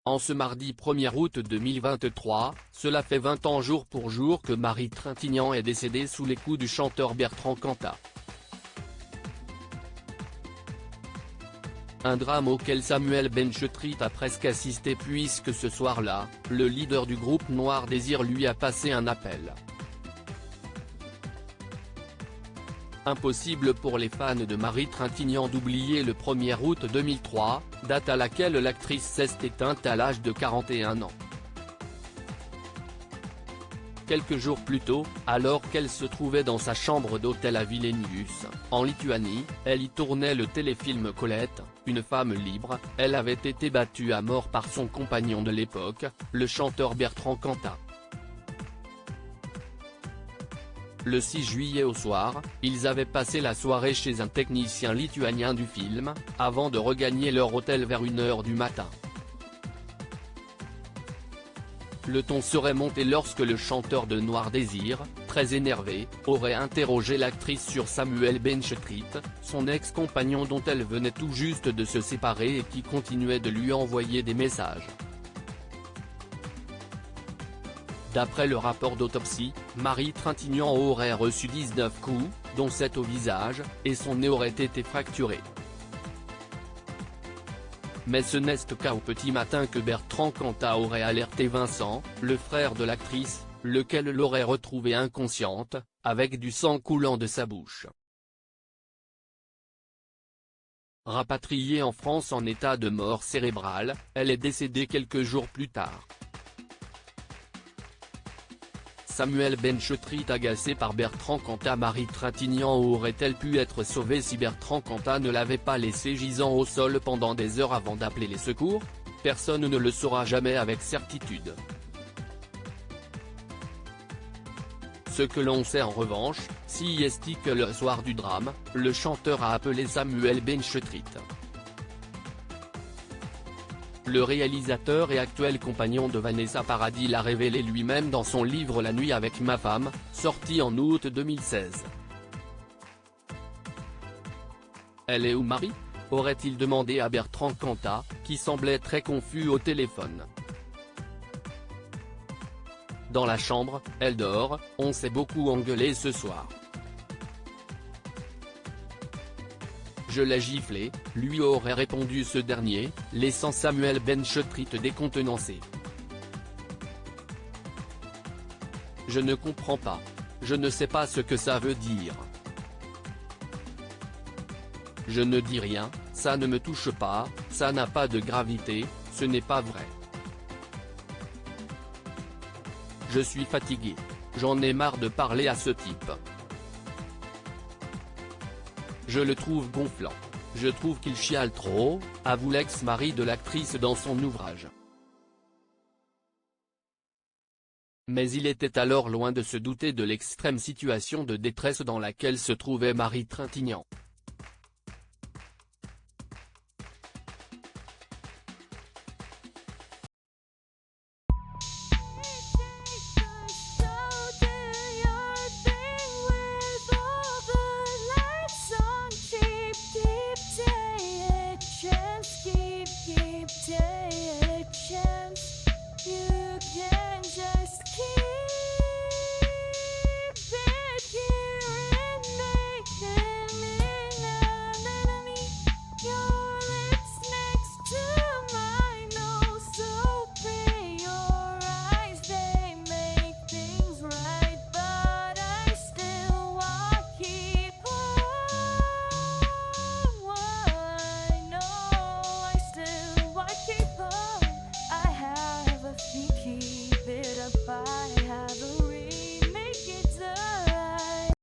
En ce mardi 1er août 2023, cela fait 20 ans jour pour jour que Marie Trintignant est décédée sous les coups du chanteur Bertrand Cantat. Un drame auquel Samuel Benchetrit a presque assisté puisque ce soir-là, le leader du groupe Noir Désir lui a passé un appel. Impossible pour les fans de Marie Trintignant d'oublier le 1er août 2003, date à laquelle l'actrice s'est éteinte à l'âge de 41 ans. Quelques jours plus tôt, alors qu'elle se trouvait dans sa chambre d'hôtel à Vilnius, en Lituanie, elle y tournait le téléfilm Colette, une femme libre, elle avait été battue à mort par son compagnon de l'époque, le chanteur Bertrand Cantat. Le 6 juillet au soir, ils avaient passé la soirée chez un technicien lituanien du film, avant de regagner leur hôtel vers 1h du matin. Le ton serait monté lorsque le chanteur de Noir Désir, très énervé, aurait interrogé l'actrice sur Samuel Benchetrit, son ex-compagnon dont elle venait tout juste de se séparer et qui continuait de lui envoyer des messages. D'après le rapport d'autopsie, Marie Trintignant aurait reçu 19 coups, dont 7 au visage, et son nez aurait été fracturé. Mais ce n'est qu'au petit matin que Bertrand Cantat aurait alerté Vincent, le frère de l'actrice, lequel l'aurait retrouvée inconsciente, avec du sang coulant de sa bouche. Rapatriée en France en état de mort cérébrale, elle est décédée quelques jours plus tard. Samuel Benchetrit agacé par Bertrand Cantat. Marie Trintignant aurait-elle pu être sauvée si Bertrand Cantat ne l'avait pas laissée gisant au sol pendant des heures avant d'appeler les secours? Personne ne le saura jamais avec certitude. Ce que l'on sait en revanche, c'est que le soir du drame, le chanteur a appelé Samuel Benchetrit. Le réalisateur et actuel compagnon de Vanessa Paradis l'a révélé lui-même dans son livre La nuit avec ma femme, sorti en août 2016. Elle est où Marie? Aurait-il demandé à Bertrand Cantat, qui semblait très confus au téléphone. Dans la chambre, elle dort, on s'est beaucoup engueulé ce soir. Je l'ai giflé, lui aurait répondu ce dernier, laissant Samuel Benchetrit décontenancé. Je ne comprends pas. Je ne sais pas ce que ça veut dire. Je ne dis rien, ça ne me touche pas, ça n'a pas de gravité, ce n'est pas vrai. Je suis fatigué. J'en ai marre de parler à ce type. Je le trouve gonflant. Je trouve qu'il chiale trop, avoue l'ex-mari de l'actrice dans son ouvrage. Mais il était alors loin de se douter de l'extrême situation de détresse dans laquelle se trouvait Marie Trintignant.